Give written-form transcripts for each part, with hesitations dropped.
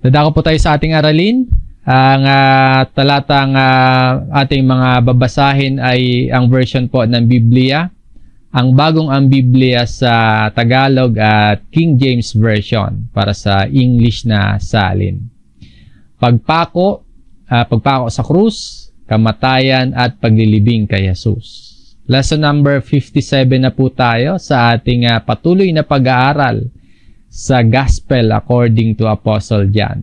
Dadako po tayo sa ating aralin. Ang talatang ating mga babasahin ay ang version po ng Biblia. Ang bagong ang Biblia sa Tagalog at King James Version para sa English na salin. Pagpako sa krus, kamatayan at paglilibing kay Jesus. Lesson number 57 na po tayo sa ating patuloy na pag-aaral sa Gospel according to Apostle John.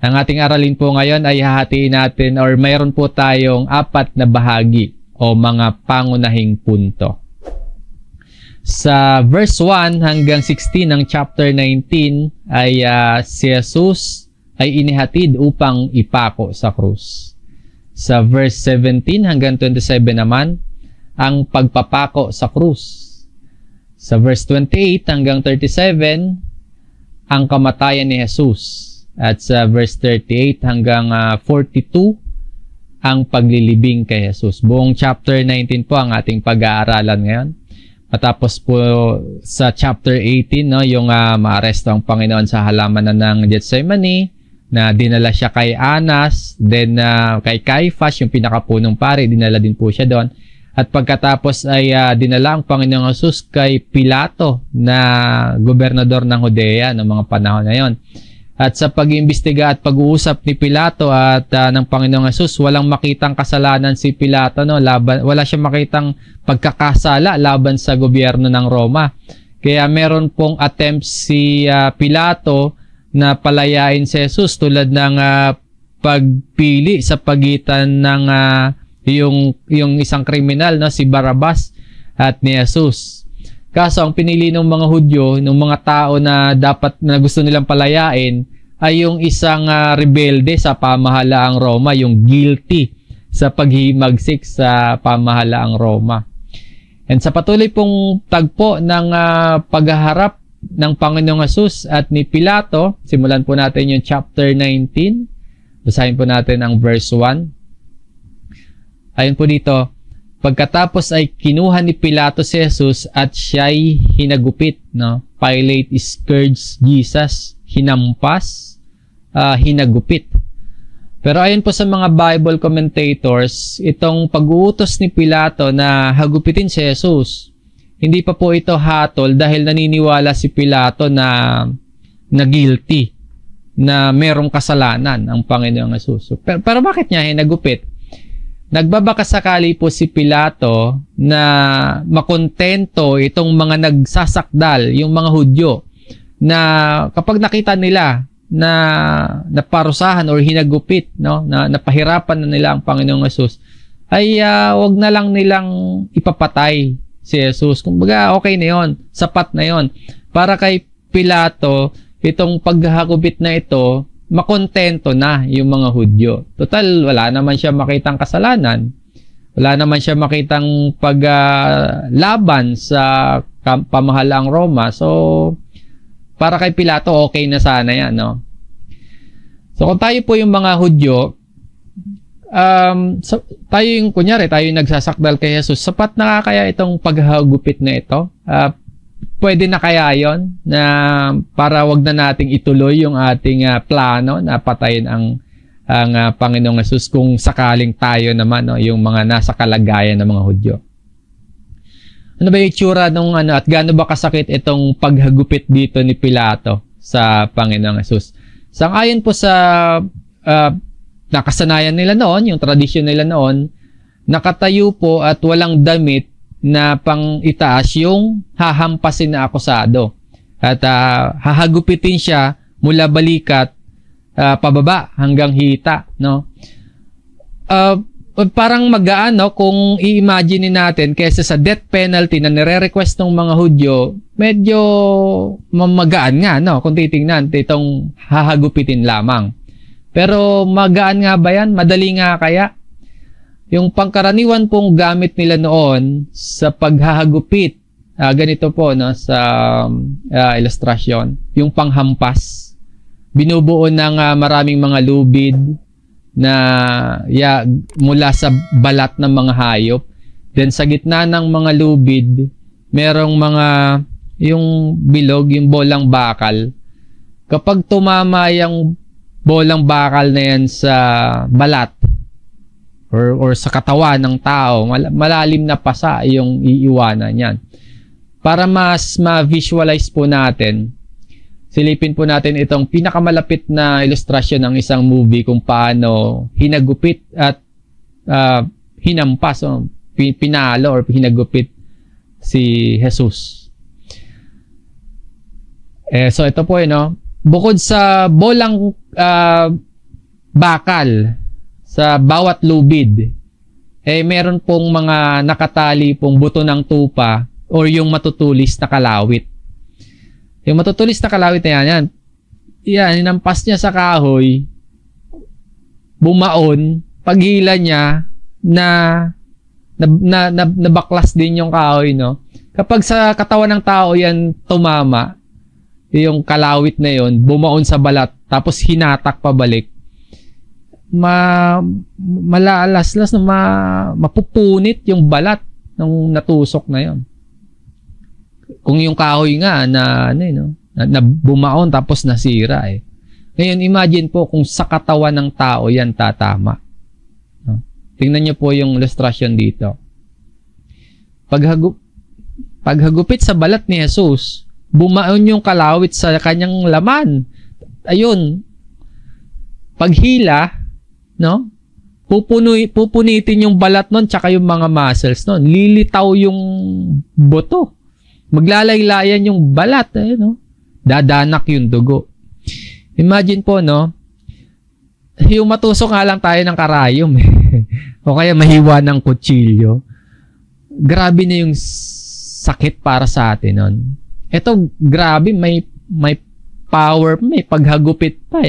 Ang ating aralin po ngayon ay hahatiin natin or mayroon po tayong 4 na bahagi o mga pangunahing punto. Sa verse 1 hanggang 16 ng chapter 19 ay si Jesus ay inihatid upang ipako sa krus. Sa verse 17 hanggang 27 naman, ang pagpapako sa krus. Sa verse 28 hanggang 37, ang kamatayan ni Jesus. At sa verse 38 hanggang 42, ang paglilibing kay Jesus. Buong chapter 19 po ang ating pag-aaralan ngayon. Matapos po sa chapter 18, no, yung maaresto ang Panginoon sa halaman ng Gethsemane, na dinala siya kay Anas, then kay Caiaphas, yung pinakapunong pari, dinala din po siya doon. At pagkatapos ay dinala ang Panginoong Jesus kay Pilato na gobernador ng Judea noong mga panahon na yon. At sa pag-iimbestiga at pag-uusap ni Pilato at ng Panginoong Jesus, walang makitang kasalanan si Pilato, no? Wala siyang makitang pagkakasala laban sa gobyerno ng Roma. Kaya meron pong attempt si Pilato na palayain si Jesus tulad ng pagpili sa pagitan ng yung isang kriminal, no, si Barrabas at ni Jesus. Kaso ang pinili ng mga Hudyo, ng mga tao na gusto nilang palayain, ay yung isang rebelde sa pamahalaang Roma, yung guilty sa paghihimagsik sa pamahalaang Roma. And sa patuloy pong tagpo ng paghaharap ng Panginoong Jesus at ni Pilato, simulan po natin yung chapter 19. Basahin po natin ang verse 1. Ayon po dito, pagkatapos ay kinuha ni Pilato si Jesus at siya'y hinagupit. No? Pilate scourged Jesus, hinampas, hinagupit. Pero ayon po sa mga Bible commentators, itong pag-uutos ni Pilato na hagupitin si Jesus, hindi pa po ito hatol dahil naniniwala si Pilato na guilty, na merong kasalanan ang Panginoong Jesus. Pero bakit niya hinagupit? Nagbabakasakali po si Pilato na makontento itong mga nagsasakdal, yung mga Hudyo, na kapag nakita nila na naparusahan or hinagupit, no, na napahirapan na nila ang Panginoong Jesus, ay wag na lang nilang ipapatay si Jesus. Kumbaga, okay na yon, sapat na yon. Para kay Pilato, itong paghahagupit na ito, makontento na yung mga Hudyo. Total, wala naman siya makitang kasalanan. Wala naman siya makitang paglaban sa pamahalaang Roma. So, para kay Pilato, okay na sana yan, no? So, kung tayo po yung mga Hudyo, tayo yung, kunyari, tayo yung nagsasakdal kay Jesus, sapat na kaya itong paghahagupit na ito? Pwede na kaya yon na para wag na nating ituloy yung ating plano na patayin ang Panginoong Jesus kung sakaling tayo naman, no, yung mga nasa kalagayan ng mga Hudyo. Ano ba yung itsura nung at gaano ba kasakit itong paghagupit dito ni Pilato sa Panginoong Jesus? Sang-ayon po sa nakasanayan nila noon, yung tradisyon nila noon, nakatayo po at walang damit na pang itaas yung hahampasin na akusado. At hahagupitin siya mula balikat pababa hanggang hita, no? Parang magaan, no, kung i-imagine natin kaysa sa death penalty na nire-request ng mga Hudyo, medyo magaan nga, no, kung titingnan itong hahagupitin lamang. Pero magaan nga ba yan? Madali nga kaya? Yung pangkaraniwan pong gamit nila noon sa paghahagupit, ganito po, no, sa ilustrasyon, yung panghampas, binubuo ng maraming mga lubid na mula sa balat ng mga hayop. Then sa gitna ng mga lubid, merong mga yung bilog, yung bolang bakal. Kapag tumama yung bolang bakal na yan sa balat or sa katawan ng tao, malalim na pasa yung iiwanan yan. Para mas ma-visualize po natin, silipin po natin itong pinakamalapit na ilustrasyon ng isang movie kung paano hinagupit at hinampas o pinalo or hinagupit si Jesus. So ito po bukod sa bolang bakal sa bawat lubid, meron pong mga nakatali pong buto ng tupa or yung matutulis na kalawit. Yung matutulis na kalawit na yan, hinampas niya sa kahoy, bumaon, paghila niya, nabaklas din yung kahoy, no? Kapag sa katawan ng tao yan tumama, yung kalawit na yon, bumaon sa balat, tapos hinatak pabalik, malalaslas na mapupunit yung balat ng natusok na yon. Kung yung kahoy nga na bumaon tapos nasira Ngayon, imagine po kung sa katawan ng tao yan tatama. Tingnan niyo po yung illustration dito. Paghagupit sa balat ni Jesus, bumaon yung kalawit sa kanyang laman. Ayun. Paghila, no? Pupunitin yung balat nun tsaka yung mga muscles nun. Lilitaw yung buto. Maglalaylayan yung balat, Dadanak yung dugo. Imagine po, yung matusok nga lang tayo ng karayom, o kaya mahiwa ng kutsilyo. Grabe na yung sakit para sa atin nun. Ito, grabe, may power, may paghagupit pa,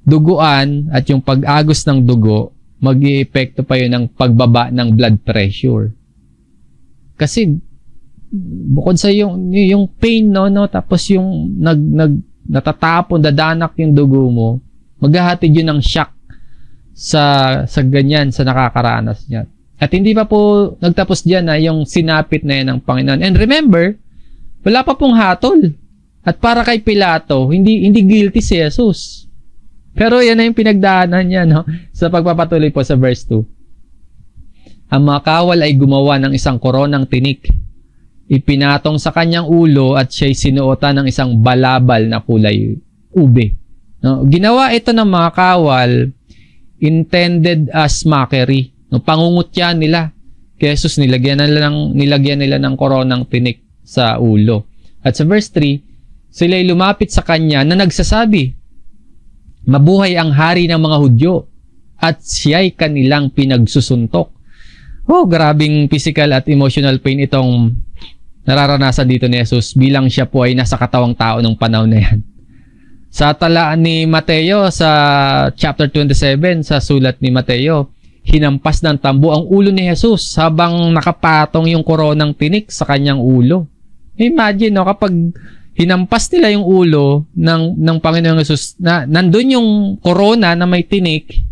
Duguan at yung pag-agos ng dugo, mag-i-epekto pa yun ng pagbaba ng blood pressure. Kasi, bukod sa yung pain, tapos yung natatapon, dadanak yung dugo mo, maghahatid yun ng shock sa ganyan, sa nakakaranas niya. At hindi pa po nagtapos dyan yung sinapit na yan ng Panginoon. And remember, wala pa pong hatol. At para kay Pilato, hindi guilty si Jesus. Pero yan na yung pinagdaanan niya, sa pagpapatuloy po sa verse 2. Ang mga kawal ay gumawa ng isang koronang tinik. Ipinatong sa kanyang ulo at siya'y sinuotan ng isang balabal na kulay ube. Ginawa ito ng mga kawal intended as mockery. Pangungutya nila. Kaya Jesus, nilagyan nila ng koronang tinik sa ulo. At sa verse 3, sila'y lumapit sa kanya na nagsasabi, mabuhay ang hari ng mga Hudyo at siya'y kanilang pinagsusuntok. Grabing physical at emotional pain itong nararanasan dito ni Jesus bilang siya po ay nasa katawang tao ng panahon na yan. Sa talaan ni Mateo sa chapter 27, sa sulat ni Mateo, hinampas ng tambo ang ulo ni Jesus habang nakapatong yung koronang tinik sa kanyang ulo. Imagine, kapag hinampas nila yung ulo ng Panginoong Jesus, na nandun yung korona na may tinik,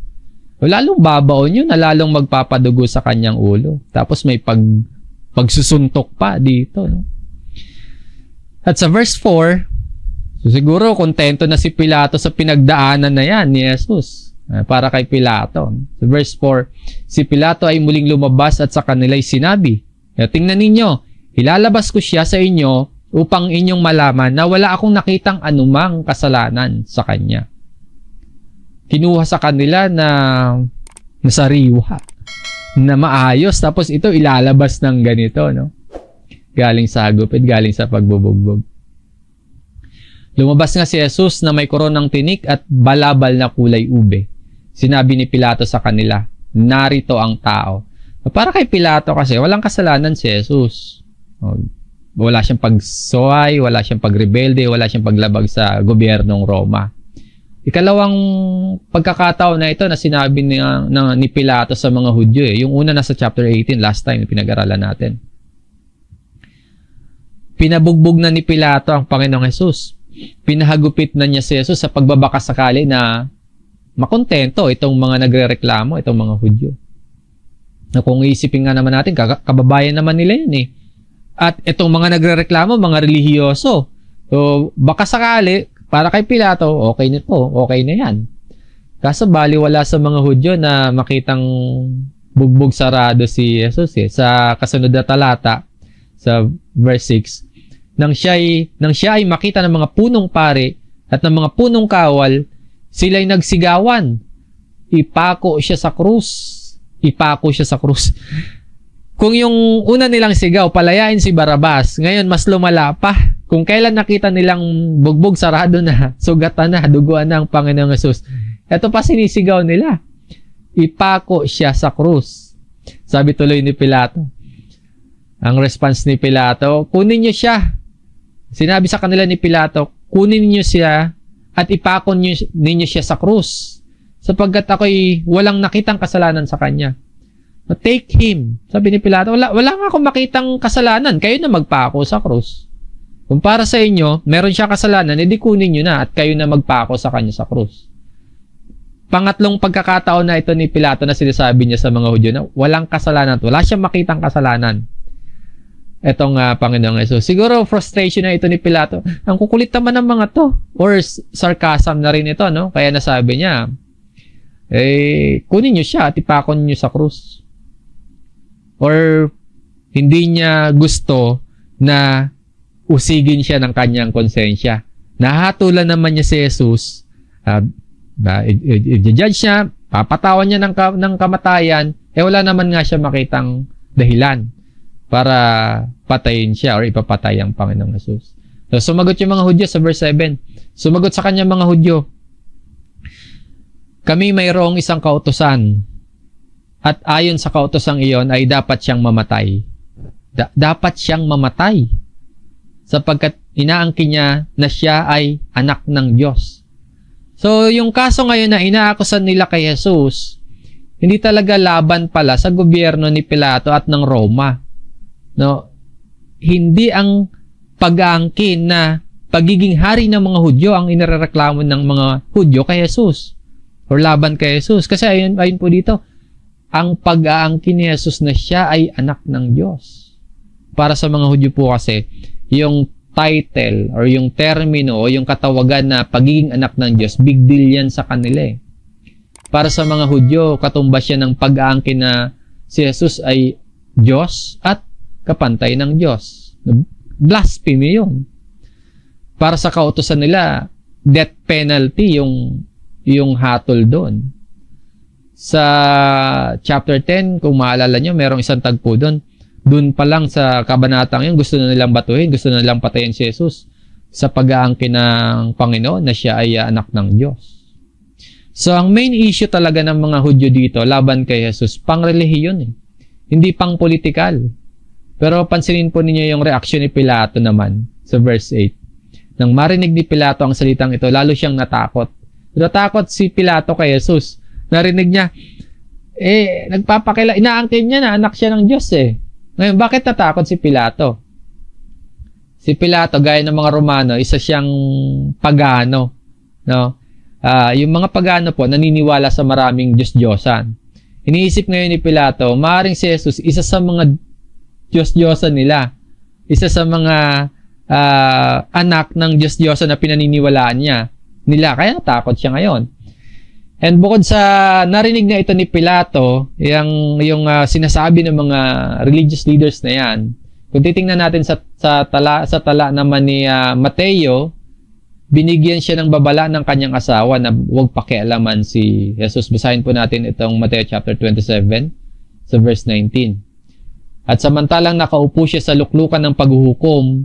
lalong babaon yun, na lalong magpapadugo sa kanyang ulo. Tapos may pagsusuntok pa dito. At sa verse 4, so siguro kontento na si Pilato sa pinagdaanan na yan ni Jesus para kay Pilato. Sa verse 4, si Pilato ay muling lumabas at sa kanila'y sinabi, tingnan ninyo, ilalabas ko siya sa inyo upang inyong malaman na wala akong nakitang anumang kasalanan sa kanya. Kinuha sa kanila na sariwa, na maayos, tapos ito ilalabas ng ganito, galing sa hagupit, galing sa pagbubugbog. Lumabas nga si Jesus na may koronang tinik at balabal na kulay ube. Sinabi ni Pilato sa kanila, narito ang tao. Para kay Pilato kasi walang kasalanan si Jesus. Wala siyang pagsuway, wala siyang pagrebelde, wala siyang paglabag sa gobyernong Roma. Ikalawang pagkakataon na ito na sinabi ni Pilato sa mga Hudyo. Yung una nasa chapter 18, last time pinag-aralan natin. Pinabugbog na ni Pilato ang Panginoong Jesus. Pinahagupit na niya si Jesus sa pagbabakasakali na makontento itong mga nagrereklamo, itong mga Hudyo. Na kung iisipin nga naman natin, kababayan naman nila yan At itong mga nagrereklamo, mga relihiyoso. So, baka sakali, para kay Pilato, okay na to, okay na yan. Kaso baliwala sa mga Hudyo na makitang bugbog sarado si Jesus sa kasunod na talata sa verse 6. Nang siya ay makita ng mga punong pari at ng mga punong kawal, sila'y nagsigawan. Ipako siya sa krus. Ipako siya sa krus. Kung yung una nilang sigaw, palayain si Barabas, ngayon mas lumala pa. Kung kailan nakita nilang bugbog sarado na, sugatan na, duguan na ang Panginoong Jesus, ito pa sinisigaw nila. Ipako siya sa krus. Sabi tuloy ni Pilato. Ang response ni Pilato, kunin niyo siya. Sinabi sa kanila ni Pilato, kunin niyo siya at ipako ninyo siya sa krus. Sapagkat ako'y walang nakitang kasalanan sa kanya. Take him. Sabi ni Pilato, wala nga akong makitang kasalanan. Kayo na magpako sa krus. Kung para sa inyo, meron siya kasalanan, edi kunin niyo na at kayo na magpako sa kanya sa krus. Pangatlong pagkakataon na ito ni Pilato na sinasabi niya sa mga Hudyo na walang kasalanan. Wala siyang makitang kasalanan. Etong Panginoong Jesus. Siguro frustration na ito ni Pilato. Ang kukulit naman ng mga to. Or sarcasm na rin ito, no? Kaya nasabi niya, kunin niyo siya at ipakon niyo sa krus. Or hindi niya gusto na usigin siya ng kanyang konsensya. Nahatulan naman niya si Jesus. I-judge siya, papatawan niya ng kamatayan, wala naman nga siya makitang dahilan para patayin siya or ipapatay ang Panginoong Jesus. So, sumagot yung mga Hudyo sa verse 7. Sumagot sa kanya mga Hudyo, kami mayroong isang kautusan at ayon sa kautosang iyon ay dapat siyang mamatay. Dapat siyang mamatay sapagkat inaangkin niya na siya ay anak ng Diyos. So, yung kaso ngayon na inaakusan nila kay Jesus, hindi talaga laban pala sa gobyerno ni Pilato at ng Roma. No? Hindi ang pag-aangkin na pagiging hari ng mga Hudyo ang inirereklamo ng mga Hudyo kay Jesus or laban kay Jesus. Kasi ayun po dito, ang pag-aangkin ni Jesus na siya ay anak ng Diyos. Para sa mga Hudyo po kasi, yung title or yung termino o yung katawagan na pagiging anak ng Diyos, big deal yan sa kanila eh. Para sa mga Hudyo, katumbas yan ng pag-aangkin na si Jesus ay Diyos at kapantay ng Diyos. Blasphemy yun. Para sa kautusan nila, death penalty yung hatol doon. Sa chapter 10, kung maalala nyo, merong isang tagpo doon. Doon pa lang sa kabanatang yun, gusto na nilang batuhin, gusto na nilang patayin si Jesus sa pag-aangkin ng Panginoon na siya ay anak ng Diyos. So, ang main issue talaga ng mga Hudyo dito, laban kay Jesus, pang-relihiyon eh. Hindi pang-politikal. Pero pansinin po ninyo yung reaksyon ni Pilato naman sa verse 8. Nang marinig ni Pilato ang salitang ito, lalo siyang natakot. Natakot si Pilato kay Jesus. Narinig niya, inaangkin niya na anak siya ng Diyos eh. Ngayon, bakit natakot si Pilato? Si Pilato, gaya ng mga Romano, isa siyang pagano. No? Yung mga pagano po, naniniwala sa maraming Diyos-Diyosan. Iniisip ngayon ni Pilato, maaaring si Jesus, isa sa mga Diyos-Diyosan nila. Isa sa mga anak ng Diyos-Diyosan na pinaniniwalaan nila. Kaya natakot siya ngayon. And bukod sa narinig na ito ni Pilato, yung sinasabi ng mga religious leaders na yan, kung titingnan natin sa tala naman ni Mateo, binigyan siya ng babala ng kanyang asawa na huwag pakialaman si Jesus. Basahin po natin itong Mateo chapter 27 sa verse 19. At samantalang nakaupo siya sa luklukan ng paghuhukom,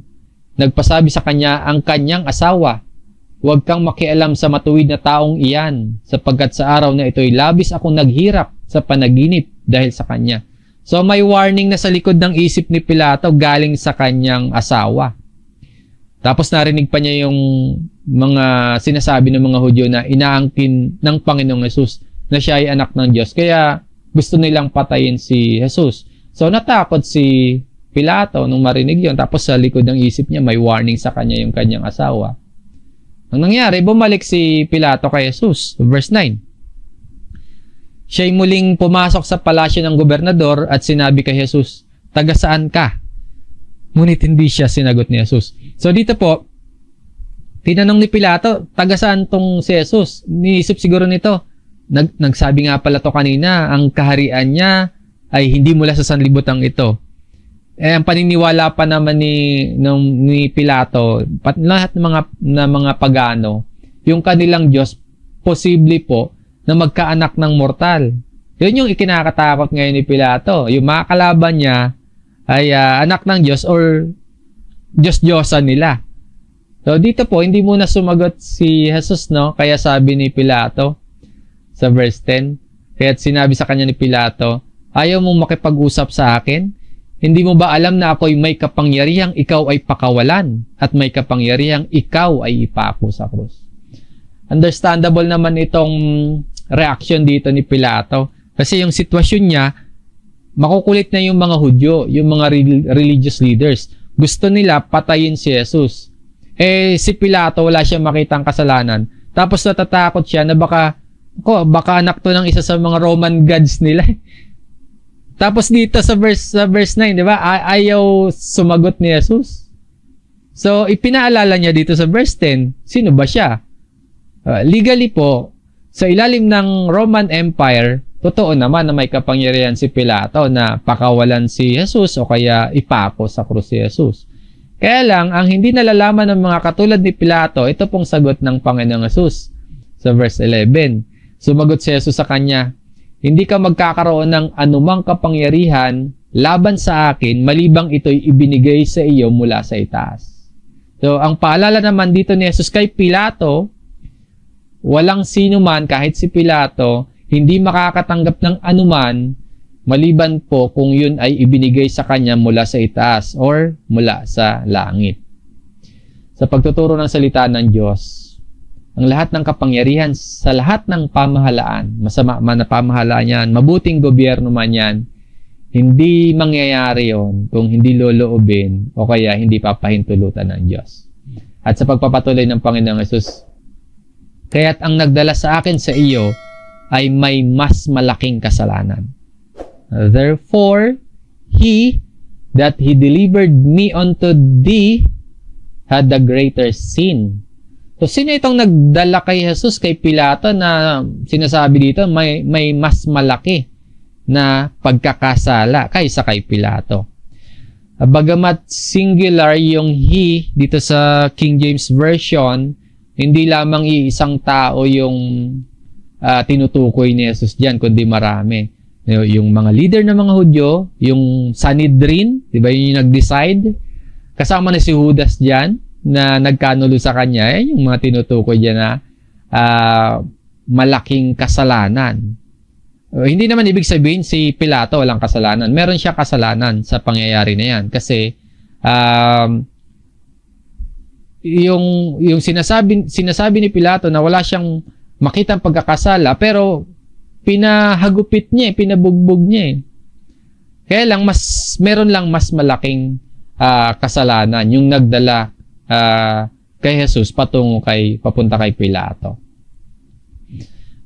nagpasabi sa kanya ang kanyang asawa, huwag kang makialam sa matuwid na taong iyan, sapagkat sa araw na ito'y labis akong naghirap sa panaginip dahil sa kanya. So may warning na sa likod ng isip ni Pilato galing sa kanyang asawa. Tapos narinig pa niya yung mga sinasabi ng mga Hudyo na inaangkin ng Panginoong Jesus na siya ay anak ng Diyos. Kaya gusto nilang patayin si Jesus. So natakot si Pilato nung marinig yun. Tapos sa likod ng isip niya may warning sa kanya yung kanyang asawa. Ang nangyari, bumalik si Pilato kay Jesus. Verse 9. Siya'y muling pumasok sa palasyo ng gobernador at sinabi kay Jesus, taga saan ka? Ngunit hindi siya sinagot ni Jesus. So dito po, tinanong ni Pilato, taga saan tong si Jesus? Niisip siguro nito, nagsabi nga pala to kanina, ang kaharian niya ay hindi mula sa sanlibutan ito. Ang paniniwala pa naman ni Pilato, lahat ng mga pagano, yung kanilang Diyos, posible po na magkaanak ng mortal. Yun yung ikinakatakot ngayon ni Pilato. Yung mga kalaban niya ay anak ng Diyos or Diyos-Diyosan nila. So dito po, hindi muna sumagot si Jesus, no? Kaya sabi ni Pilato sa verse 10, kaya sinabi sa kanya ni Pilato, ayaw mong makipag-usap sa akin? Hindi mo ba alam na ako'y may kapangyarihang ikaw ay pakawalan at may kapangyarihang ikaw ay ipako sa krus? Understandable naman itong reaction dito ni Pilato kasi yung sitwasyon niya, makukulit na yung mga Hudyo, yung mga religious leaders. Gusto nila patayin si Jesus. Si Pilato, wala siyang makitang kasalanan. Tapos natatakot siya na baka anak to ng isa sa mga Roman gods nila. Tapos dito sa verse 9, di ba? Ayaw sumagot ni Jesus. So, ipinaalala niya dito sa verse 10, sino ba siya? Legally po, sa ilalim ng Roman Empire, totoo naman na may kapangyarihan si Pilato na pakawalan si Jesus o kaya ipako sa krus si Jesus. Kaya lang, ang hindi nalalaman ng mga katulad ni Pilato, ito pong sagot ng Panginoong Jesus. Sa verse 11, sumagot si Jesus sa kanya, hindi ka magkakaroon ng anumang kapangyarihan laban sa akin, malibang ito'y ibinigay sa iyo mula sa itaas. So, ang paalala naman dito ni Jesus kay Pilato, walang sino man, kahit si Pilato, hindi makakatanggap ng anuman, maliban po kung yun ay ibinigay sa kanya mula sa itaas or mula sa langit. Sa pagtuturo ng salita ng Diyos, ang lahat ng kapangyarihan sa lahat ng pamahalaan, masama man na pamahalaan yan, mabuting gobyerno man yan, hindi mangyayari yon kung hindi loloobin o kaya hindi papahintulutan ng Diyos. At sa pagpapatuloy ng Panginoong Hesus, kaya't ang nagdala sa akin sa iyo ay may mas malaking kasalanan. Therefore, he that he delivered me unto thee had the greater sin. So, sino itong nagdala kay Jesus, kay Pilato, na sinasabi dito may mas malaki na pagkakasala kaysa kay Pilato? Bagamat singular yung he dito sa King James Version, hindi lamang iisang tao yung tinutukoy ni Jesus diyan, kundi marami. Yung mga leader ng mga Hudyo, yung Sanhedrin, di ba, yung nag-decide, kasama na si Judas diyan na nagkanulo sa kanya, yung mga tinutukoy diyan na malaking kasalanan. Hindi naman ibig sabihin si Pilato walang kasalanan. Meron siya kasalanan sa pangyayari na yan. Kasi yung sinasabi ni Pilato na wala siyang makitang pagkakasala, pero pinahagupit niya, pinabugbog niya. Kaya lang meron lang mas malaking kasalanan yung nagdala kay Jesus papunta kay Pilato.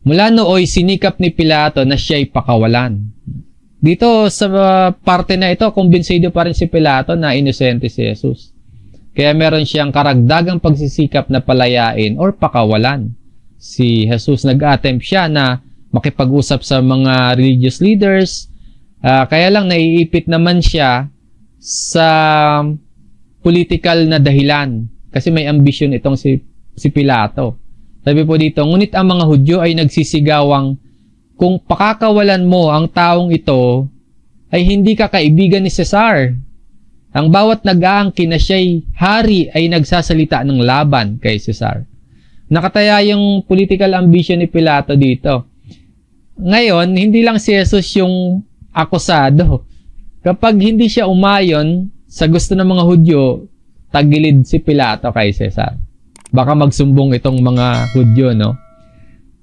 Mula nooy sinikap ni Pilato na siya'y pakawalan. Dito sa parte na ito, kumbinsido pa rin si Pilato na inosente si Jesus. Kaya meron siyang karagdagang pagsisikap na palayain or pakawalan si Jesus. Nag-attempt siya na makipag-usap sa mga religious leaders. Kaya lang naiipit naman siya sa political na dahilan. Kasi may ambisyon itong si Pilato. Sabi po dito, ngunit ang mga Hudyo ay nagsisigawang, kung pakakawalan mo ang taong ito, ay hindi ka kaibigan ni Cesar. Ang bawat nag-aangkin na siya'y hari ay nagsasalita ng laban kay Cesar. Nakataya yung political ambition ni Pilato dito. Ngayon, hindi lang si Jesus yung akusado. Kapag hindi siya umayon sa gusto ng mga Hudyo, tagilid si Pilato kay Cesar. Baka magsumbong itong mga Hudyo, no?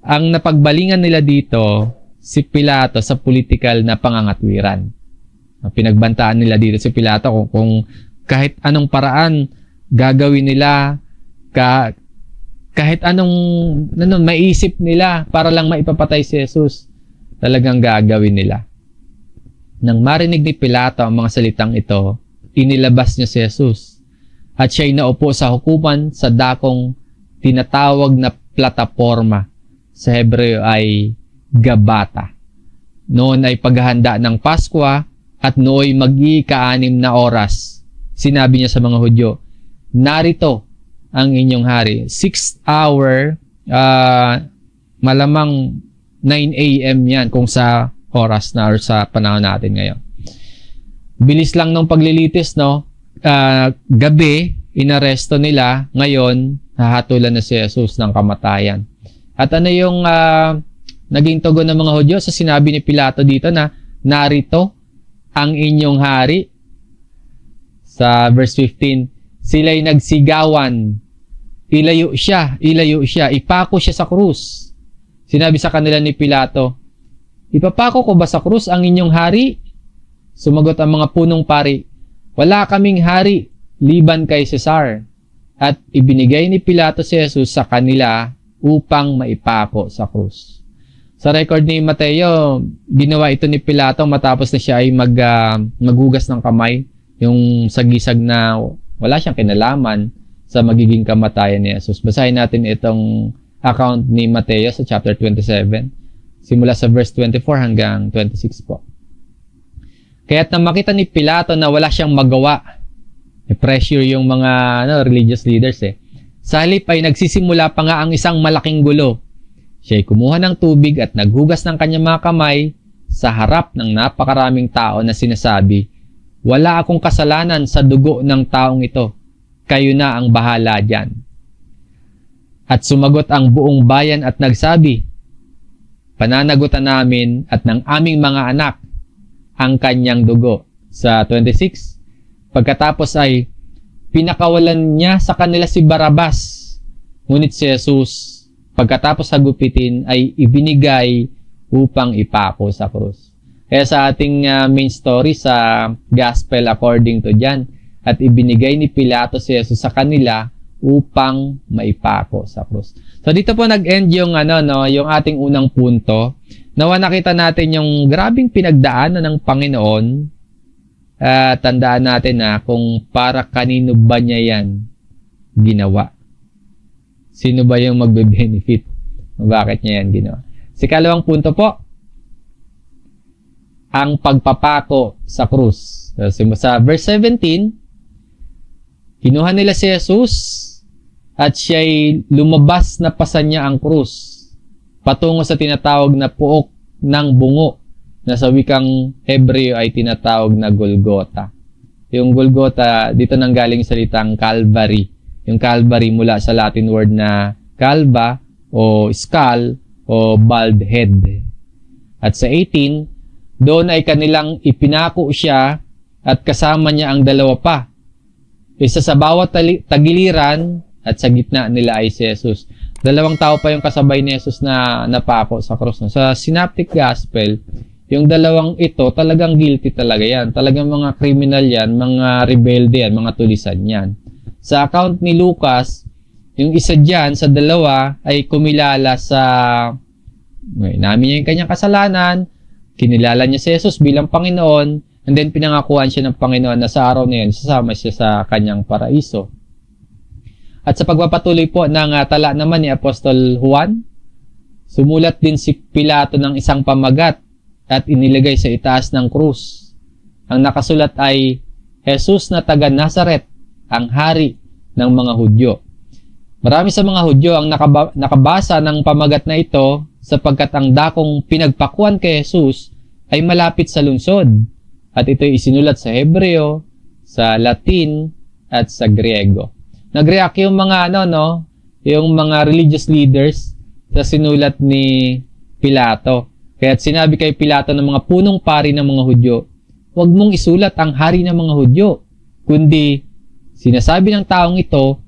Ang napagbalingan nila dito, si Pilato sa political na pangangatwiran. Pinagbantaan nila dito si Pilato kung kahit anong paraan gagawin nila, kahit anong maisip nila para lang maipapatay si Jesus, talagang gagawin nila. Nang marinig ni Pilato ang mga salitang ito, inilabas niya si Jesus. At siya'y naupo sa hukuman sa dakong tinatawag na plataporma. Sa Hebreo ay Gabata. Noon ay paghahanda ng Pasko at nooy mag-ika-6 na oras. Sinabi niya sa mga Hudyo, narito ang inyong hari. 6th hour, malamang 9 a.m. yan kung sa oras na or sa panahon natin ngayon. Bilis lang nung paglilitis, no? Gabi, inaresto nila. Ngayon, hahatulan na si Jesus ng kamatayan. At ano yung naging tugon ng mga Hudyo sa sinabi ni Pilato dito na narito ang inyong hari? Sa verse 15, sila'y nagsigawan, ilayo siya, ipako siya sa krus. Sinabi sa kanila ni Pilato, ipapako ko ba sa krus ang inyong hari? Sumagot ang mga punong pari, wala kaming hari, liban kay Cesar. At ibinigay ni Pilato si Jesus sa kanila upang maipako sa krus. Sa record ni Mateo, ginawa ito ni Pilato matapos na siya ay maghugas ng kamay, yung sagisag na wala siyang kinalaman sa magiging kamatayan ni Jesus. Basahin natin itong account ni Mateo sa chapter 27, simula sa verse 24 hanggang 26 po. Kaya't nang makita ni Pilato na wala siyang magawa, pressure yung mga religious leaders Sa halip ay nagsisimula pa nga ang isang malaking gulo. Siya'y kumuha ng tubig at naghugas ng kanyang mga kamay sa harap ng napakaraming tao na sinasabi, wala akong kasalanan sa dugo ng taong ito. Kayo na ang bahala dyan. At sumagot ang buong bayan at nagsabi, pananagutan namin at ng aming mga anak ang kanyang dugo. Sa 26, pagkatapos ay pinakawalan niya sa kanila si Barabas. Ngunit si Jesus, pagkatapos hagupitin, ay ibinigay upang ipako sa krus. Kaya sa ating main story sa Gospel according to John, at ibinigay ni Pilato si Jesus sa kanila upang maipako sa krus. So dito po nag-end yung yung ating unang punto. Nawa nakita natin yung grabing pinagdaanan ng Panginoon. Tandaan natin na kung para kanino ba niya yan ginawa. Sino ba yung magbe-benefit? Bakit niya yan ginawa? Sa ikalawang punto po, ang pagpapako sa krus. Sa verse 17, kinuha nila si Jesus at siya'y lumabas na pasan niya ang krus patungo sa tinatawag na puok ng bungo na sa wikang Hebreo ay tinatawag na Golgota. Yung Golgota, dito nanggaling salitang Calvary. Yung Calvary mula sa Latin word na calva o skull o bald head. At sa 18, doon ay kanilang ipinako siya at kasama niya ang dalawa pa. Isa sa bawat tagiliran at sa gitna nila ay si Jesus. Dalawang tao pa yung kasabay ni Jesus na napako sa krus. Sa Synoptic Gospel, yung dalawang ito talagang guilty talaga yan. Talagang mga criminal yan, mga rebelde yan, mga tulisan yan. Sa account ni Lucas, yung isa dyan sa dalawa ay kumilala sa namin niya yung kanyang kasalanan, kinilala niya si Jesus bilang Panginoon, and then pinangakuan siya ng Panginoon na sa araw na yun, sasama siya sa kanyang paraiso. At sa pagpapatuloy po ng tala naman ni Apostol Juan, sumulat din si Pilato ng isang pamagat at inilagay sa itaas ng krus. Ang nakasulat ay, Jesus na taga Nazaret, ang hari ng mga Hudyo. Marami sa mga Hudyo ang nakabasa ng pamagat na ito sapagkat ang dakong pinagpakuan kay Jesus ay malapit sa lungsod. At ito ay isinulat sa Hebreo, sa Latin, at sa Griego. Nag-react yung mga yung mga religious leaders sa sinulat ni Pilato. Kaya't sinabi kay Pilato ng mga punong pari ng mga Hudyo, huwag mong isulat ang hari ng mga Hudyo, kundi sinasabi ng taong ito,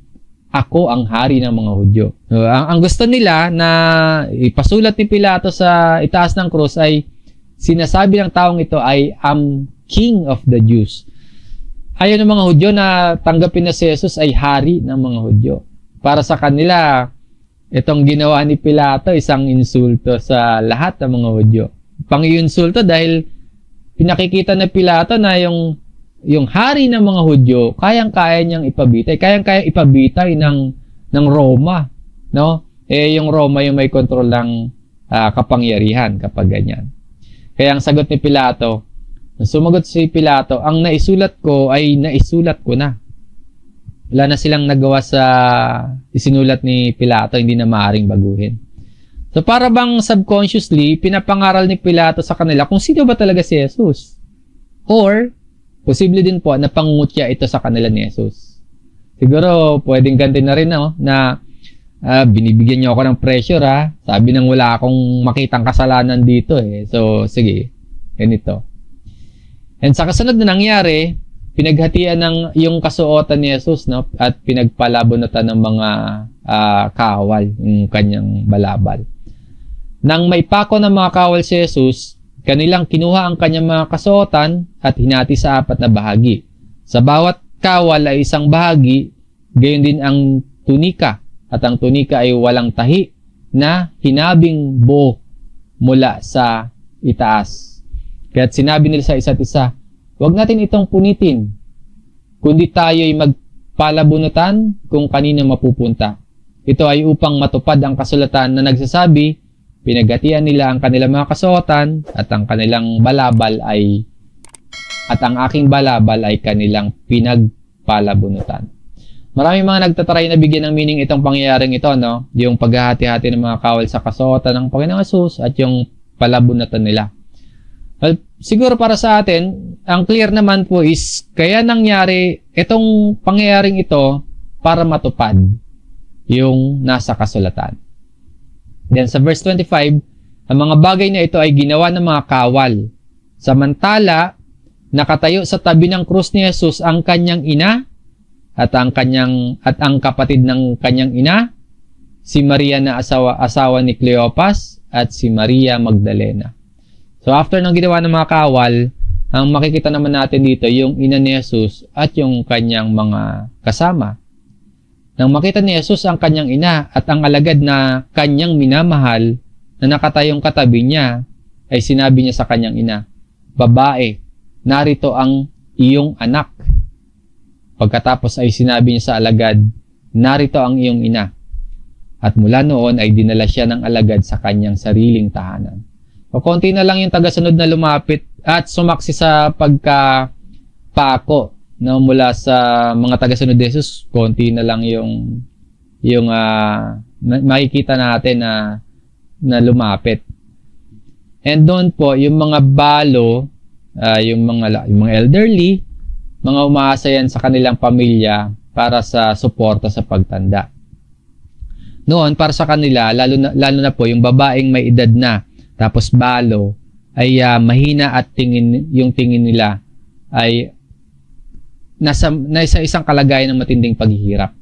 ako ang hari ng mga Hudyo. Ang gusto nila na ipasulat ni Pilato sa itaas ng krus ay sinasabi ng taong ito ay am King of the Jews. Ayaw ng mga Hudyo na tanggapin na si Jesus ay hari ng mga Hudyo. Para sa kanila, itong ginawa ni Pilato isang insulto sa lahat ng mga Hudyo. Pang-insulto dahil pinakikita na Pilato na yung hari ng mga Hudyo, kayang-kaya niyang ipabitay. Kayang-kaya ipabitay ng Roma. no? Yung Roma yung may control ng kapangyarihan kapag ganyan. Kaya ang sagot ni Pilato, sumagot si Pilato, ang naisulat ko ay naisulat ko na. Wala na silang nagawa sa isinulat ni Pilato, hindi na maaaring baguhin. So para bang subconsciously, pinapangaral ni Pilato sa kanila kung sino ba talaga si Jesus. Or, posible din po na pangungutya ito sa kanila ni Jesus. Siguro, pwedeng ganti na rin na binibigyan niyo ako ng pressure Sabi nang wala akong makitang kasalanan dito So, sige, ganito. And sa kasunod na nangyari, pinaghatian ng yung kasuotan ni Jesus, no? At pinagpalabunutan ng mga kawal, yung kanyang balabal. Nang maipako ng mga kawal si Jesus, kanilang kinuha ang kanyang mga kasuotan at hinati sa 4 na bahagi. Sa bawat kawal ay isang bahagi, gayon din ang tunika. At ang tunika ay walang tahi na hinabing buo mula sa itaas. Kaya't sinabi nila sa isa't isa, huwag natin itong punitin, kundi tayo'y magpalabunutan kung kanino mapupunta. Ito ay upang matupad ang kasulatan na nagsasabi, pinaghatian nila ang kanilang mga kasuotan at ang kanilang balabal ay ang aking balabal ay kanilang pinagpalabunutan. Maraming mga nagtatry na bigyan ng meaning itong pangyayaring ito, no? Yung paghahati-hati ng mga kawal sa kasuotan ng Panginoong Hesus at yung palabunutan nila. Well, siguro para sa atin, ang clear naman po is kaya nangyari itong pangyayaring ito para matupad yung nasa kasulatan. Then sa verse 25, ang mga bagay na ito ay ginawa ng mga kawal. Samantala, nakatayo sa tabi ng krus ni Jesus ang kanyang ina at ang kapatid ng kanyang ina, si Maria na asawa ni Cleopas at si Maria Magdalena. So after ng ginawa ng mga kawal, ang makikita naman natin dito yung ina ni Jesus at yung kanyang mga kasama. Nang makita ni Jesus ang kanyang ina at ang alagad na kanyang minamahal na nakatayong katabi niya, ay sinabi niya sa kanyang ina, babae, narito ang iyong anak. Pagkatapos ay sinabi niya sa alagad, narito ang iyong ina. At mula noon ay dinala siya ng alagad sa kanyang sariling tahanan. O konti na lang yung tagasunod na lumapit at sumaksi sa pagkapako. No, mula sa mga tagasunod ni Jesus, konti na lang yung makikita natin na lumapit. And doon po, yung mga balo, yung mga elderly, mga umaasa yan sa kanilang pamilya para sa suporta sa pagtanda. Noon, para sa kanila, lalo na po, yung babaeng may edad na, tapos balo, ay mahina at yung tingin nila ay nasa isang kalagayan ng matinding paghihirap.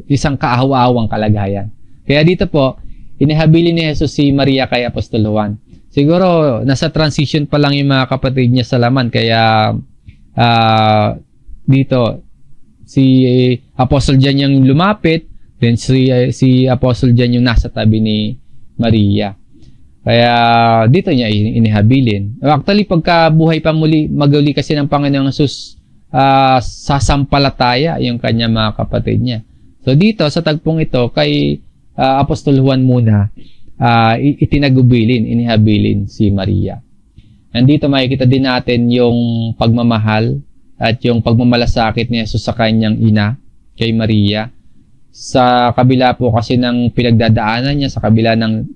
Isang kaahaw-awang kalagayan. Kaya dito po, inihabilin ni Jesus si Maria kay Apostol Juan. Siguro, nasa transition pa lang yung mga kapatid niya sa laman. Kaya, dito, si Apostol John yung lumapit, then si Apostol John yung nasa tabi ni Maria. Kaya, dito niya inihabilin. Actually, pagka buhay pa maguli kasi ng Panginoong Jesus, sasampalataya yung kanya mga kapatid niya. So dito sa tagpong ito kay Apostol Juan muna inihabilin si Maria. And dito makikita din natin yung pagmamahal at yung pagmamalasakit ni Jesus sa kanyang ina kay Maria. Sa kabila po kasi ng pinagdadaanan niya, sa kabila ng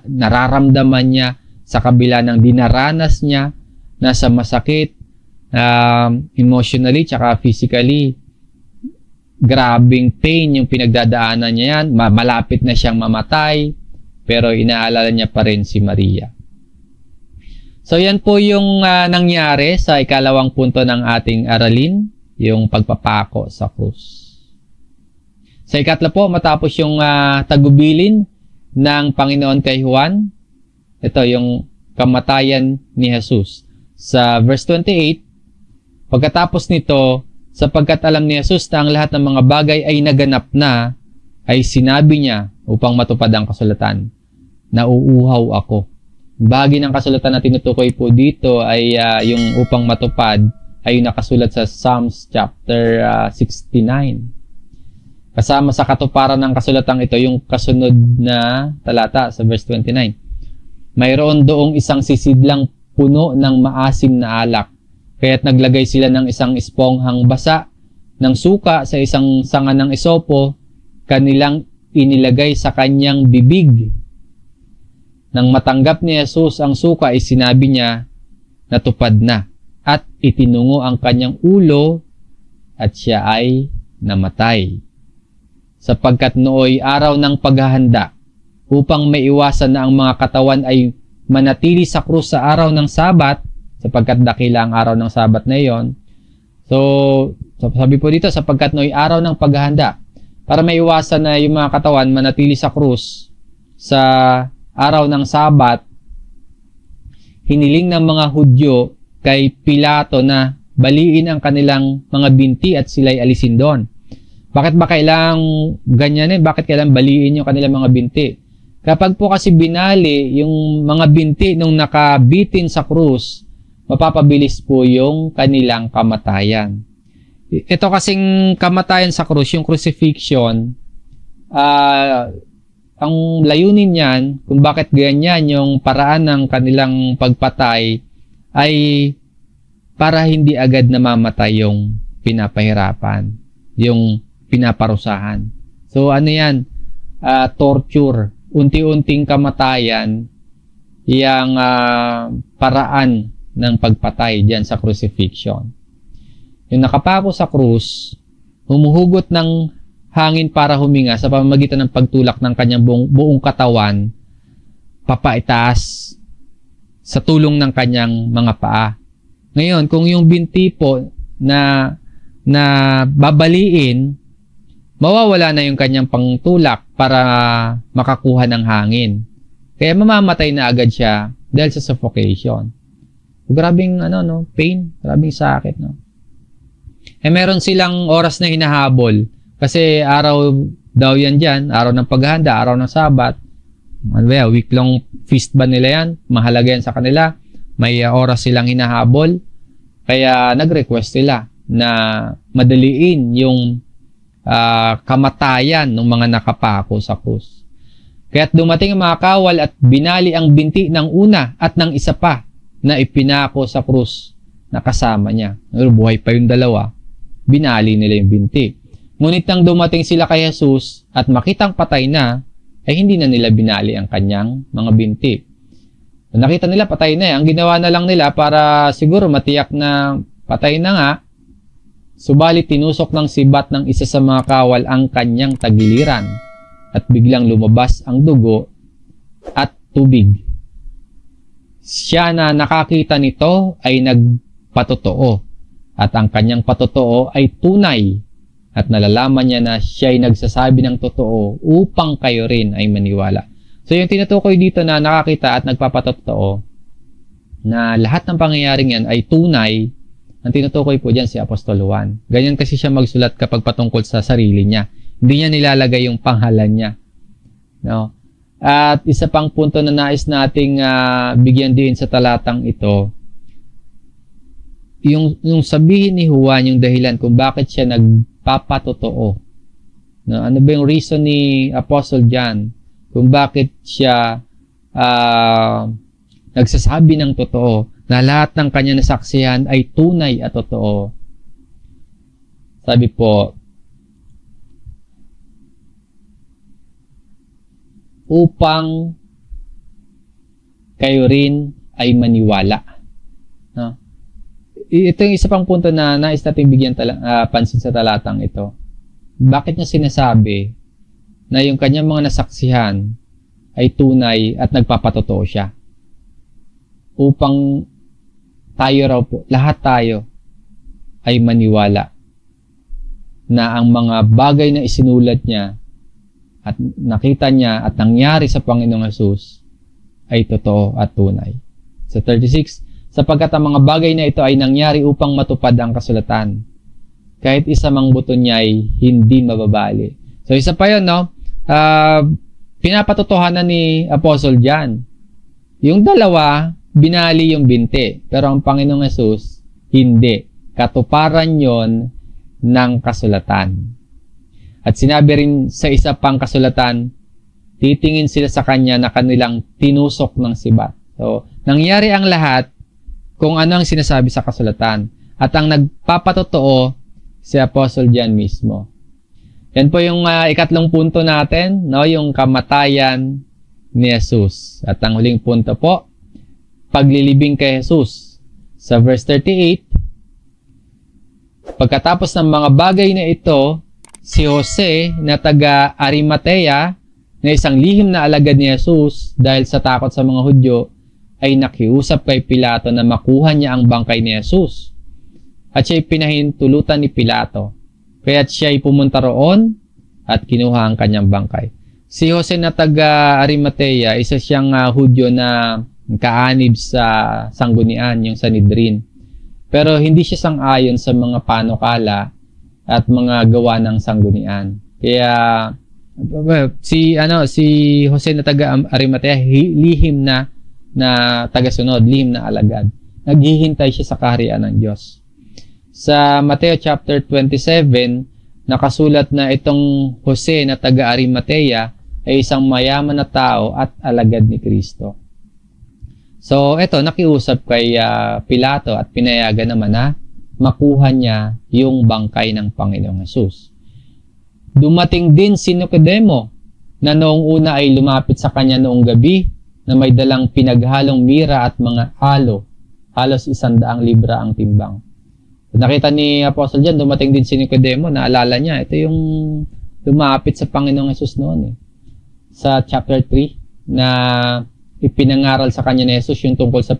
nararamdaman niya, sa kabila ng dinaranas niya, nasa masakit, emotionally tsaka physically, grabing pain yung pinagdadaanan niya yan, malapit na siyang mamatay, pero inaalala niya pa rin si Maria. So yan po yung nangyari sa ikalawang punto ng ating aralin, yung pagpapako sa krus. Sa ikatlo po, matapos yung tagubilin ng Panginoon kay Juan, ito yung kamatayan ni Jesus. Sa verse 28, pagkatapos nito, sapagkat alam ni Jesus na ang lahat ng mga bagay ay naganap na, ay sinabi niya upang matupad ang kasulatan, nauuhaw ako. Bahagi ng kasulatan na tinutukoy po dito ay yung upang matupad ay nakasulat sa Psalms chapter 69. Kasama sa katuparan ng kasulatang ito yung kasunod na talata sa verse 29. Mayroon doong isang sisidlang puno ng maasim na alak, kaya't naglagay sila ng isang esponghang basa ng suka sa isang sanga ng isopo, kanilang inilagay sa kanyang bibig. Nang matanggap ni Jesus ang suka ay sinabi niya, natupad na, at itinungo ang kanyang ulo at siya ay namatay. Sapagkat nooy araw ng paghahanda upang maiwasan na ang mga katawan ay manatili sa krus sa araw ng Sabat, sapagkat dakila ang araw ng Sabat na iyon. So sabi po dito, sapagkat nooy araw ng paghahanda, para maiwasan na yung mga katawan manatili sa krus sa araw ng Sabat, hiniling ng mga Hudyo kay Pilato na baliin ang kanilang mga binti at sila'y alisin doon. Bakit ba kailangang ganyan Bakit kailangang baliin yung kanilang mga binti? Kapag po kasi binali yung mga binti nung nakabitin sa krus, mapapabilis po yung kanilang kamatayan. Ito kasing kamatayan sa krus, yung crucifixion, ang layunin niyan, kung bakit ganyan yung paraan ng kanilang pagpatay, ay para hindi agad namamatay yung pinapahirapan, yung pinaparusahan. So ano yan? Torture. Unti-unting kamatayan, yung paraan ng pagpatay diyan sa crucifixion. Yung nakapako sa krus, humuhugot ng hangin para huminga sa pamamagitan ng pagtulak ng kanyang buong katawan papaitaas sa tulong ng kanyang mga paa. Ngayon, kung yung binti po na babaliin, mawawala na yung kanyang pangtulak para makakuha ng hangin. Kaya mamamatay na agad siya dahil sa suffocation. Grabing pain, grabing sakit, no. Meron silang oras na hinahabol kasi araw daw yan diyan, araw ng paghahanda, araw ng Sabat. Week-long feast ba nila yan? Mahalaga yan sa kanila. May oras silang hinahabol. Kaya nag-request sila na madaliin yung kamatayan ng mga nakapako sa krus. Kaya't dumating ang mga kawal at binali ang binti ng una at ng isa pa na ipinako sa krus na kasama niya. Buhay pa yung dalawa. Binali nila yung binti. Ngunit nang dumating sila kay Jesus at makitang patay na, ay hindi na nila binali ang kanyang mga binti. Nakita nila patay na. Ang ginawa na lang nila para siguro matiyak na patay na nga, subalit tinusok ng sibat ng isa sa mga kawal ang kanyang tagiliran at biglang lumabas ang dugo at tubig. Siya na nakakita nito ay nagpatotoo at ang kanyang patotoo ay tunay at nalalaman niya na siya ay nagsasabi ng totoo upang kayo rin ay maniwala. So yung tinutukoy dito na nakakita at nagpapatotoo na lahat ng pangyayaring yan ay tunay, ang tinutukoy po dyan si Apostol Juan. Ganyan kasi siya magsulat kapag patungkol sa sarili niya. Hindi niya nilalagay yung pangalan niya. No? At isa pang punto na nais nating bigyan din sa talatang ito, yung sabihin ni Juan, yung dahilan kung bakit siya nagpapatotoo. No? Ano ba yung reason ni Apostle John kung bakit siya nagsasabi ng totoo, na lahat ng kanya nasaksihan ay tunay at totoo? Sabi po, upang kayo rin ay maniwala. No? Ito yung isa pang punto na nais natin bigyan pansin sa talatang ito. Bakit niya sinasabi na yung kanyang mga nasaksihan ay tunay at nagpapatotoo siya? Upang tayo raw po, lahat tayo ay maniwala na ang mga bagay na isinulat niya at nakita niya at nangyari sa Panginoong Hesus ay totoo at tunay. Sa 36, sapagkat ang mga bagay na ito ay nangyari upang matupad ang kasulatan. Kahit isa mang buto niya ay hindi mababali. So isa pa yun, no? Pinapatotohanan ni Apostle John. Yung dalawa, binali yung binti. Pero ang Panginoong Hesus, hindi. Katuparan yon ng kasulatan. At sinabi rin sa isa pang kasulatan, titingin sila sa kanya na kanilang tinusok ng sibat. So, nangyari ang lahat kung ano ang sinasabi sa kasulatan. At ang nagpapatotoo, si Apostle John mismo. Yan po yung ikatlong punto natin, no? Yung kamatayan ni Jesus. At ang huling punto po, paglilibing kay Jesus. Sa verse 38, pagkatapos ng mga bagay na ito, si Jose na taga Arimatea, na isang lihim na alagad ni Jesus dahil sa takot sa mga Hudyo, ay nakiusap kay Pilato na makuha niya ang bangkay ni Jesus. At siya'y pinahintulutan ni Pilato. Kaya't siya'y pumunta roon at kinuha ang kanyang bangkay. Si Jose na taga Arimatea, isa siyang Hudyo na kaanib sa sanggunian, yung Sanhedrin. Pero hindi siya sang-ayon sa mga panukala at mga gawa ng sanggunian. Kaya si Jose na taga Arimatea, lihim na tagasunod, lihim na alagad. Naghihintay siya sa kaharian ng Diyos. Sa Mateo chapter 27, nakasulat na itong Jose na taga Arimatea ay isang mayaman na tao at alagad ni Kristo. So, eto, nakiusap kay Pilato at pinayagan naman na makuha niya yung bangkay ng Panginoong Hesus. Dumating din si Nicodemo na noong una ay lumapit sa kanya noong gabi na may dalang pinaghalong mira at mga alo. Halos 100 libra ang timbang. Nakita ni Apostle John, dumating din si Nicodemo, naalala niya, ito yung lumapit sa Panginoong Hesus noon. Sa chapter 3 na ipinangaral sa kanya ni Jesus yung tungkol sa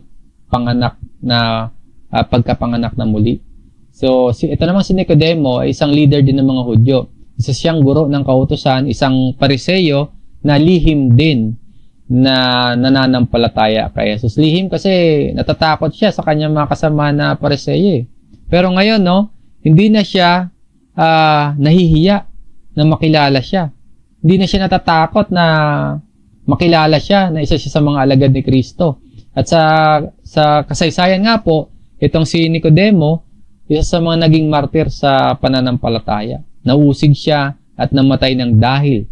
panganak na pagkapanganak na muli. So, ito naman si Nicodemo ay isang leader din ng mga Hudyo. Isa siyang guro ng kautusan, isang Pariseyo na lihim din na nananampalataya kay Jesus. Lihim kasi natatakot siya sa kanyang mga kasama na Pariseyo. Pero ngayon, no, hindi na siya nahihiya na makilala siya. Hindi na siya natatakot na makilala siya na isa siya sa mga alagad ni Kristo. At sa kasaysayan nga po, itong si Nicodemo, isa sa mga naging martir sa pananampalataya. Nausig siya at namatay ng dahil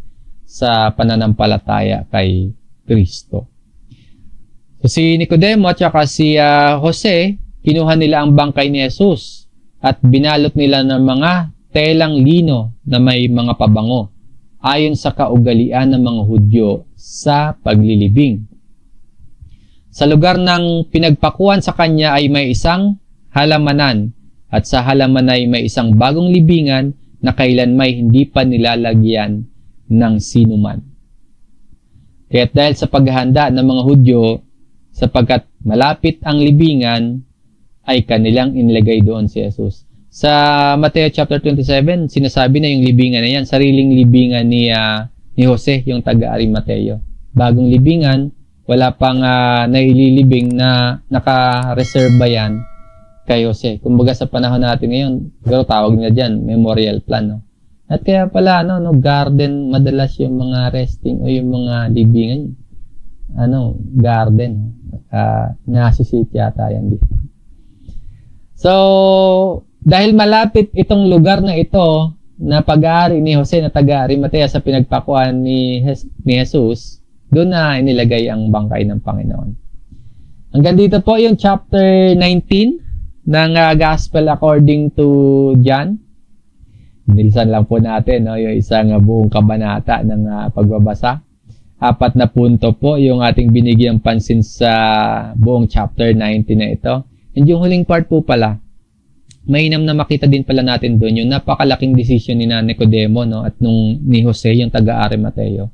sa pananampalataya kay Kristo. So, si Nicodemo at saka si Jose, kinuha nila ang bangkay ni Jesus at binalot nila ng mga telang lino na may mga pabango ayon sa kaugalian ng mga Hudyo sa paglilibing. Sa lugar ng pinagpakuan sa kanya ay may isang halamanan at sa halaman ay may isang bagong libingan na kailanmay hindi pa nilalagyan ng sinuman. Kaya't dahil sa paghahanda ng mga Hudyo, sapagkat malapit ang libingan, ay kanilang inilagay doon si Jesus. Sa Mateo chapter 27, sinasabi na yung libingan na yan, sariling libingan ni Jose, yung taga Arimateo. Bagong libingan, wala pang naililibing na naka-reserva yan kay Jose. Kumbaga sa panahon natin ngayon, pero tawag nila dyan, memorial plan. No? At kaya pala, garden, madalas yung mga resting o yung mga libingan. Garden. Nasa-city yata yan dito. So, dahil malapit itong lugar na ito na pag-aari ni Jose na taga Arimatea sa pinagpakuan ni Jesus, doon na inilagay ang bangkay ng Panginoon. Hanggang dito po yung chapter 19 ng Gospel according to John. Bilisan lang po natin yung isang buong kabanata ng pagbabasa. 4 na punto po yung ating binigyang pansin sa buong chapter 19 na ito. And yung huling part po pala, mainam na makita din pala natin doon yung napakalaking desisyon ni Nicodemo at ni Jose, yung taga Arimateo.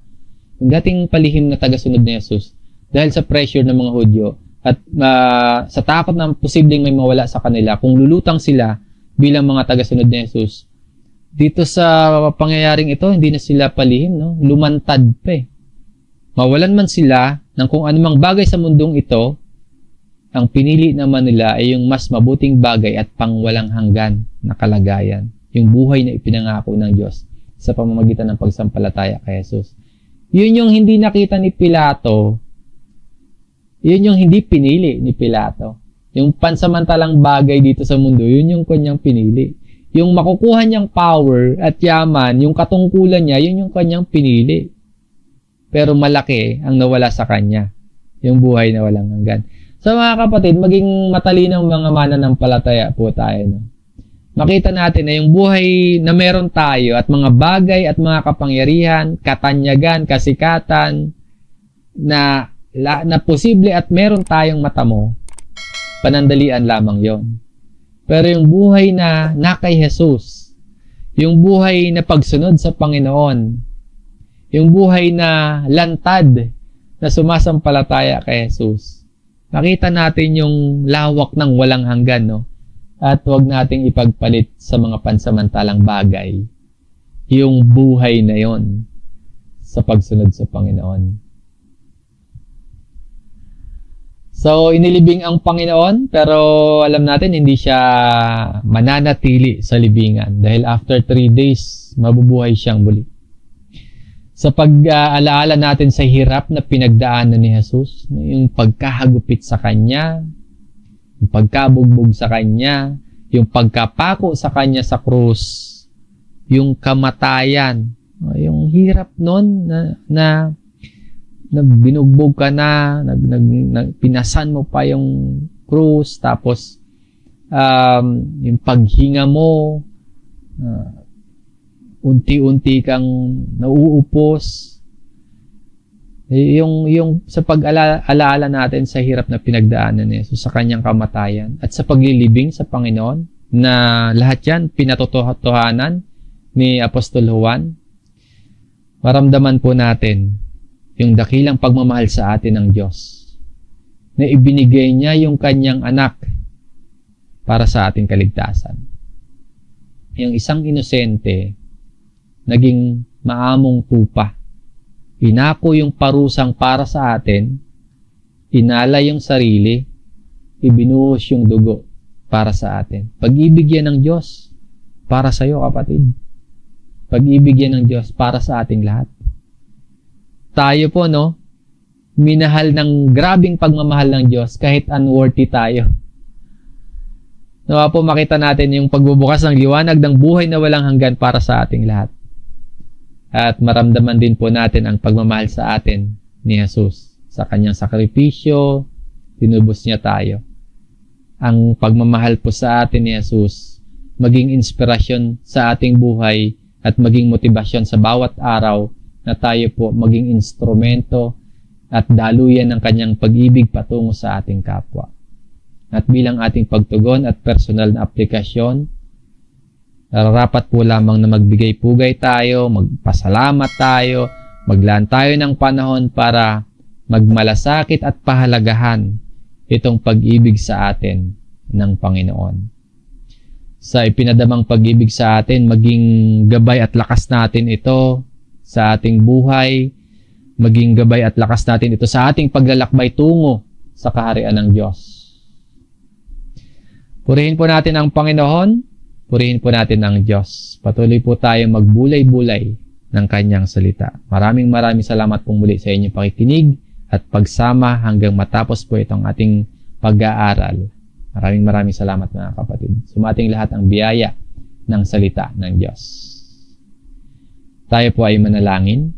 Yung dating palihim na tagasunod ni Jesus, dahil sa pressure ng mga Hudyo at sa takot na posibleng may mawala sa kanila, kung lulutang sila bilang mga tagasunod ni Jesus, dito sa pangyayaring ito, hindi na sila palihim, lumantad pa eh. Mawalan man sila ng kung anumang bagay sa mundong ito, ang pinili naman nila ay yung mas mabuting bagay at pangwalang hanggan na kalagayan. Yung buhay na ipinangako ng Diyos sa pamamagitan ng pagsampalataya kay Jesus. Yun yung hindi nakita ni Pilato. Yun yung hindi pinili ni Pilato. Yung pansamantalang bagay dito sa mundo, yun yung kanyang pinili. Yung makukuha niyang power at yaman, yung katungkulan niya, yun yung kanyang pinili. Pero malaki ang nawala sa kanya. Yung buhay na walang hanggan. So mga kapatid, maging matalinong mga mananampalataya po tayo. No? Makita natin na yung buhay na meron tayo at mga bagay at mga kapangyarihan, katanyagan, kasikatan na posible at meron tayong matamo, panandalian lamang yon. Pero yung buhay na kay Jesus, yung buhay na pagsunod sa Panginoon, yung buhay na lantad na sumasampalataya kay Jesus, makita natin yung lawak ng walang hanggan, no? At huwag nating ipagpalit sa mga pansamantalang bagay yung buhay na yon sa pagsunod sa Panginoon. So, inilibing ang Panginoon, pero alam natin hindi siya mananatili sa libingan dahil after 3 days, mabubuhay siyang muli. Sa pag-alaala natin sa hirap na pinagdaanan ni Jesus, yung pagkahagupit sa Kanya, yung pagkabugbog sa Kanya, yung pagkapako sa Kanya sa krus, yung kamatayan, yung hirap nun na binugbog ka na, pinasan mo pa yung krus, tapos yung paghinga mo, unti-unti kang nauupos. Yung sa pag-alaala natin sa hirap na pinagdaanan ni Jesus, sa kanyang kamatayan, at sa paglilibing sa Panginoon, na lahat yan pinatotohanan ni Apostol Juan, maramdaman po natin yung dakilang pagmamahal sa atin ng Diyos, na ibinigay niya yung kanyang anak para sa ating kaligtasan. Yung isang inosente, naging maamong tupa. Inako yung parusang para sa atin, inala yung sarili, ibinuhos yung dugo para sa atin. Pag-ibig yan ng Diyos para sa iyo, kapatid. Pag-ibig yan ng Diyos para sa ating lahat. Tayo po, no, minahal ng grabing pagmamahal ng Diyos kahit unworthy tayo. Nawa po makita natin yung pagbubukas ng liwanag ng buhay na walang hanggan para sa ating lahat. At maramdaman din po natin ang pagmamahal sa atin ni Jesus. Sa kanyang sakripisyo, tinubos niya tayo. Ang pagmamahal po sa atin ni Jesus, maging inspirasyon sa ating buhay at maging motibasyon sa bawat araw na tayo po maging instrumento at daluyan ng kanyang pag-ibig patungo sa ating kapwa. At bilang ating pagtugon at personal na aplikasyon, nararapat po lamang na magbigay pugay tayo, magpasalamat tayo, maglaan tayo ng panahon para magmalasakit at pahalagahan itong pag-ibig sa atin ng Panginoon. Sa ipinadamang pag-ibig sa atin, maging gabay at lakas natin ito sa ating buhay, maging gabay at lakas natin ito sa ating paglalakbay tungo sa kaharian ng Diyos. Purihin po natin ang Panginoon. Purihin po natin ang Diyos. Patuloy po tayong magbulay-bulay ng kanyang salita. Maraming salamat pong muli sa inyong pakikinig at pagsama hanggang matapos po itong ating pag-aaral. Maraming salamat mga kapatid. Sumating lahat ang biyaya ng salita ng Diyos. Tayo po ay manalangin.